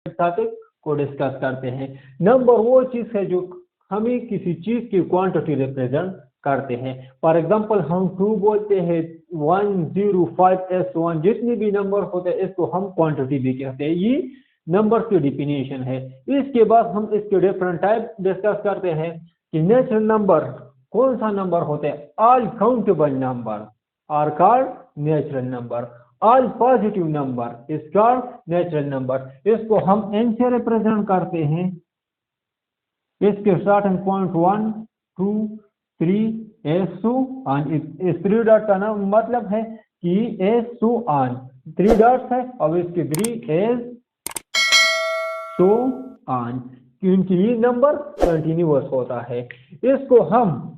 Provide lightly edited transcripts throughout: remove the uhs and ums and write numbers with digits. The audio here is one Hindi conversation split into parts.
टॉपिक को डिस्कस करते हैं। नंबर वो चीज है जो हमें किसी चीज की क्वांटिटी रिप्रेजेंट करते हैं। फॉर एग्जांपल हम 2 बोलते हैं, 105S1 जितने भी नंबर होते हैं इसको हम क्वांटिटी भी कहते हैं। ये नंबर की डिफिनेशन है। इसके बाद हम इसके डिफरेंट टाइप डिस्कस करते हैं कि नेचुरल नंबर कौन सा नंबर होते हैं। All countable number are called natural number, all positive number is called natural number. इसको हम n से रिप्रेजेंट करते हैं। इसके starting point 1 2 3 as so on. इस 3 डॉट का नाम मतलब है कि एस सो ऑन, 3 डॉट्स है और इसके 3 एस सो ऑन, क्योंकि ये नंबर कंटिन्यूअस होता है। इसको हम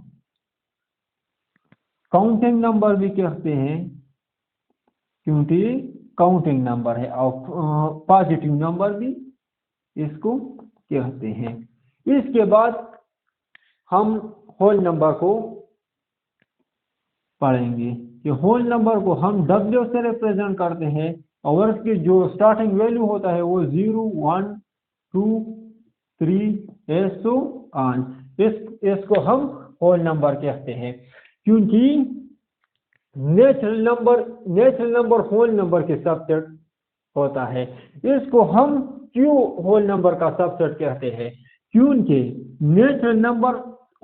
काउंटिंग नंबर भी कहते हैं क्योंकि काउंटिंग नंबर है, और पॉजिटिव नंबर भी इसको कहते हैं। इसके बाद हम होल नंबर को पढ़ेंगे कि होल नंबर को हम W से रिप्रेजेंट करते हैं और इसकी जो स्टार्टिंग वैल्यू होता है वो 0 1 2 3 ऐसो ऑन। इसको हम होल नंबर कहते हैं क्योंकि नेचुरल नंबर होल नंबर के सबसेट होता है। इसको हम क्यों होल नंबर का सबसेट कहते हैं, क्योंकि नेचुरल नंबर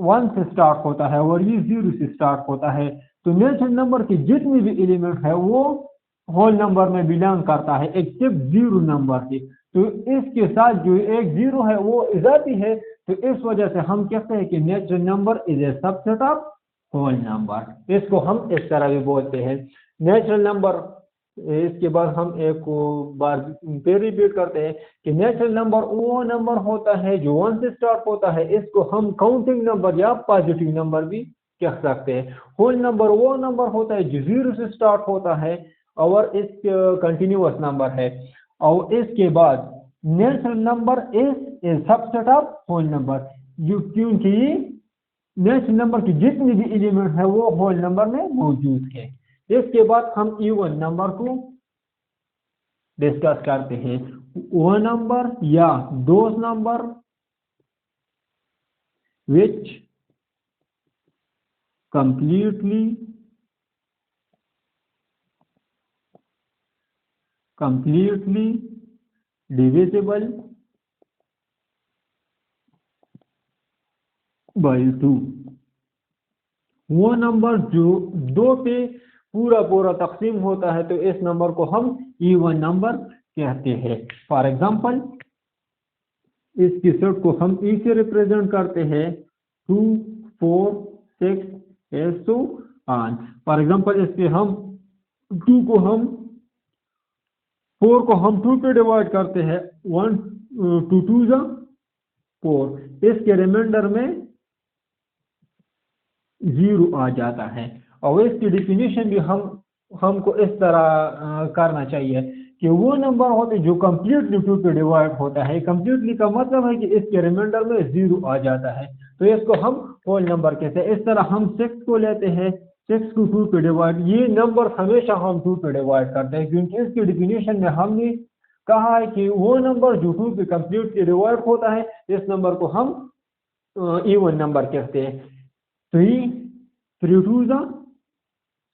1 से स्टार्ट होता है और ये 0 से स्टार्ट होता है। तो नेचुरल नंबर के जितने भी एलिमेंट है वो होल नंबर में बिलोंग करता है एक्सेप्ट 0 नंबर के। तो इसके साथ जो एक 0 है वो इजाफी है, तो इस वजह से हम कहते हैं कि natural number is a subset of whole number. इसको हम इस तरह भी बोलते हैं नेचुरल नंबर। इसके बाद हम एक बार फिर रिपीट करते हैं कि नेचुरल नंबर वो नंबर होता है जो 1 से स्टार्ट होता है। इसको हम काउंटिंग नंबर या पॉजिटिव नंबर भी कह सकते हैं। होल नंबर वो नंबर होता है जो 0 से स्टार्ट होता है और इस कंटिन्यूअस नंबर है। और इसके बाद natural number is a subset of whole number, क्योंकि नेचुरल नंबर की जितनी भी एलिमेंट है वो होल नंबर में मौजूद है। इसके बाद हम इवन नंबर को डिस्कस करते हैं। वो नंबर या those number which completely divisible by 2। वो नंबर जो 2 पे पूरा तकसीम होता है तो इस नंबर को हम इवन नंबर कहते हैं। फॉर एग्जांपल इसकी सेट को हम ई से रिप्रेजेंट करते हैं 2 4 6 ऐसो ऑन। फॉर एग्जांपल इसके हम 2 को हम 4 को हम 2 पे डिवाइड करते हैं, 1 2 2 जा 4। इसके रिमाइंडर में 0 आ जाता है। और इसकी डिफिनीशन भी हमको इस तरह करना चाहिए कि वो नंबर होते जो कंप्लीटली 2 पे डिवाइड होता है। कंप्लीटली का मतलब है कि इसके रिमाइंडर में 0 आ जाता है, तो इसको हम होल नंबर कहते हैं। इस तरह हम 6 को लेते हैं, 6 को 2 पे डिवाइड, ये नंबर हमेशा हम 2 पे डिवाइड करते हैं क्योंकि इसकी डिफिनीशन में हमने कहा है कि वो नंबर जो 2 पे कंप्लीटली डिवाइड होता है इस नंबर को हम इवन नंबर कहते हैं। 3 3 2 जा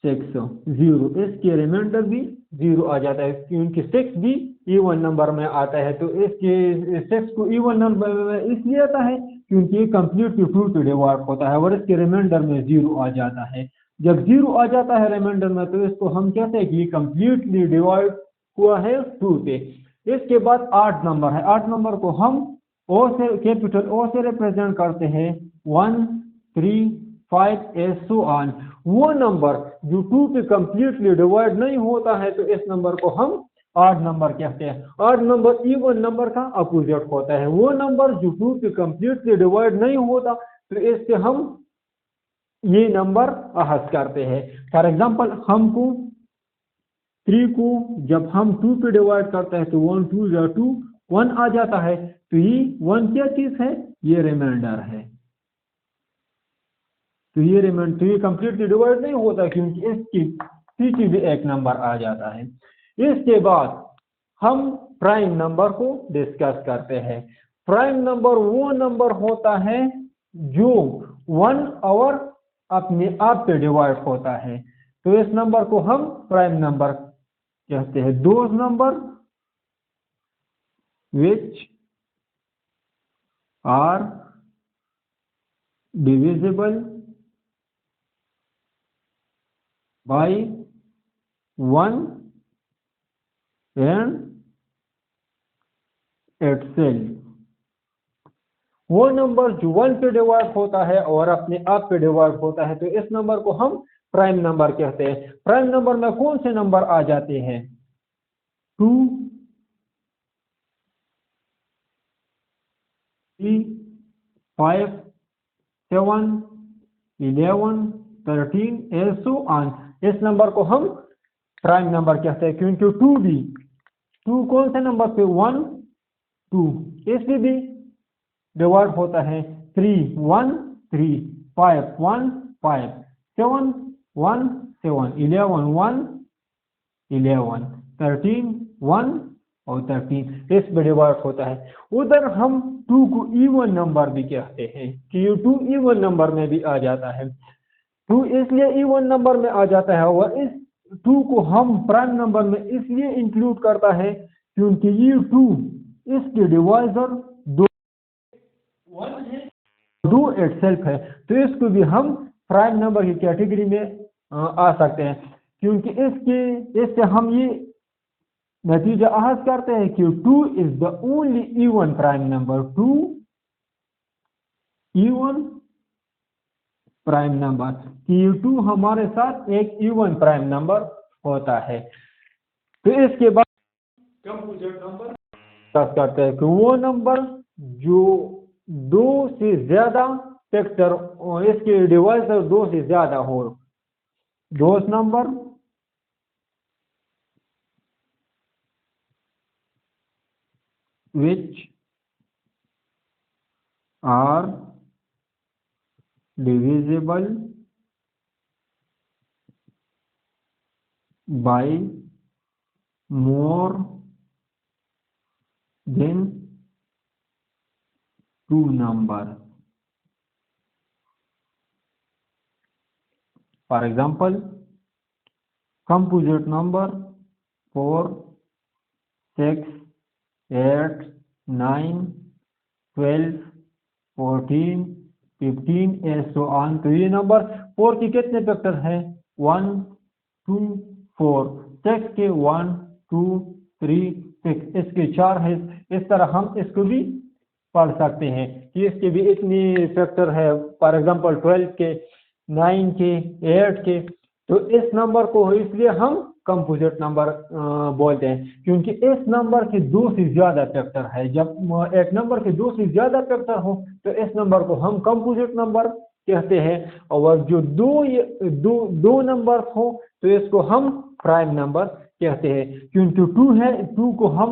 6 0, इसके रिमाइंडर भी 0 आ जाता है क्योंकि 6 भी इवन नंबर में आता है। तो इसके 6 को इवन नंबर में इसलिए आता है क्योंकि कंप्लीट 2 पे डिवाइड होता है और इसके रिमाइंडर में 0 आ जाता है। जब 0 आ जाता है रिमाइंडर में तो इसको हम कहते हैं कि कंप्लीटली डिवाइड हुआ है 2 पे। इसके बाद 8 नंबर है। 8 नंबर को हम ओ से कैपिटल ओ से रिप्रेजेंट करते हैं 1 3 5 ऐसो ऑन। वो नंबर जो 2 पे कंप्लीटली डिवाइड नहीं होता है तो इस नंबर को हम ऑड नंबर कहते हैं। ऑड नंबर इवन नंबर का अपोजिट होता है। वो नंबर जो 2 पे कंप्लीटली डिवाइड नहीं होता तो इससे हम ये नंबर अहद करते हैं। फॉर एग्जांपल हमको 3 को जब हम 2 पे डिवाइड करते हैं तो 1 2 या 2 1 आ जाता है, तो ये 1 क्या चीज है, ये रिमाइंडर है। तो ये कंप्लीटली डिवाइड नहीं होता क्योंकि इसकी पीछे भी एक नंबर आ जाता है। इसके बाद हम प्राइम नंबर को डिस्कस करते हैं। प्राइम नंबर वो नंबर होता है जो 1 और अपने आप पे डिवाइड होता है, तो इस नंबर को हम प्राइम नंबर कहते हैं। Those number which are divisible by 1 and itself, वो नंबर जो 1 पे डिवाइड होता है और अपने आप पे डिवाइड होता है, तो इस नंबर को हम प्राइम नंबर कहते हैं। प्राइम नंबर में कौन से नंबर आ जाते हैं? 2, 3, 5, 7, 11, 13 ऐसो ऑन। इस नंबर को हम प्राइम नंबर कहते हैं, क्योंकि 2 कौन से नंबर पे? 1, 2 इसलिए भी डिवाइड होता है। 3, 1, 3, 5, 1, 5, 7, 1, 7, 11, 1, 11, 13, 1 और 13 इस पे डिवाइड होता है। उधर हम 2 को इवन नंबर भी कहते हैं कि 2 इवन नंबर में भी आ जाता है। 2 इसलिए इवन नंबर में आ जाता है और इस 2 को हम प्राइम नंबर में इसलिए इंक्लूड करता है क्योंकि ये 2 इसके डिवाइजर 1 है, 2 itself है, तो इसको भी हम प्राइम नंबर की कैटेगरी में आ सकते हैं, क्योंकि इससे हम ये नतीजा अहाज करते हैं कि 2 is the only even prime number. 2 even prime number, कि 2 हमारे साथ एक इवन प्राइम नंबर होता है। तो इसके बाद कंपोजिट नंबर करते हैं कि वो नंबर जो 2 से ज्यादा फैक्टर इसके डिवाइजर 2 से ज्यादा हो। Those number which are divisible by more than 2 number. For example, composite number 4, 6, 8, 9, 12, 14, 15 and so on। तो ये नंबर 4 के कितने फैक्टर हैं? 1, 2, 4। 6 के 1, 2, 3, 6 इसके 4 है। इस तरह हम इसको भी पढ़ सकते हैं कि इसके भी इतनी फैक्टर है। फॉर एग्जांपल 12 के, 9 के, 8 के। तो इस नंबर को इसलिए हम कंपोजिट नंबर बोलते हैं, क्योंकि इस नंबर के 2 से ज्यादा फैक्टर है। जब एक नंबर के 2 से ज्यादा फैक्टर हो तो इस नंबर को हम कंपोजिट नंबर कहते हैं, और जो दो नंबर हो तो इसको हम प्राइम नंबर कहते हैं। क्योंकि 2 है, 2 को हम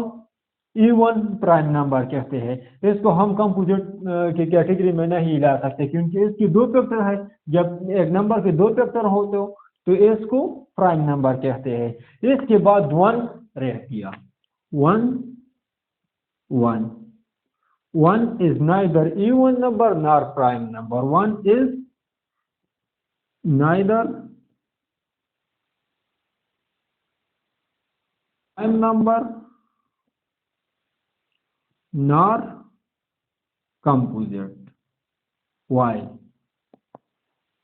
इवन प्राइम नंबर कहते हैं। इसको हम कंपोजिट की कैटेगरी में नहीं ला सकते, क्योंकि इसकी 2 फैक्टर है। जब एक नंबर के 2 फैक्टर हो तो इसको प्राइम नंबर कहते हैं। इसके बाद 1 रह गया। 1 is neither even number nor prime number। 1 is neither prime number nor composite। Why?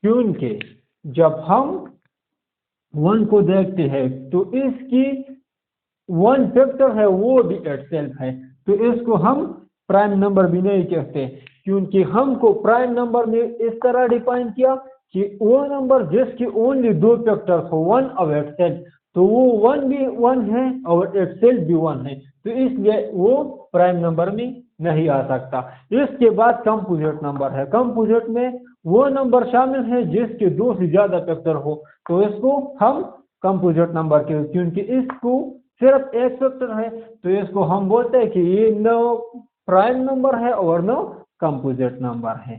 क्योंकि जब हम 1 को देखते हैं तो इसकी 1 फैक्टर है, वो भी itself है, तो इसको हम प्राइम नंबर भी नहीं कहते, क्योंकि हमको प्राइम नंबर में इस तरह डिफाइन किया कि वो नंबर जिसकी ओनली 2 फैक्टर्स हो, 1 और itself, तो वो 1 भी 1 है और itself भी 1 है, तो इसलिए वो प्राइम नंबर में नहीं आ सकता। इसके बाद कंपोजिट नंबर है। कंपोजिट में वो नंबर शामिल है जिसके 2 से ज्यादा फैक्टर हो, तो इसको हम कंपोजिट नंबर के, क्योंकि इसको सिर्फ एक फैक्टर है, तो इसको हम बोलते हैं कि ये न प्राइम नंबर है और न कंपोजिट नंबर है।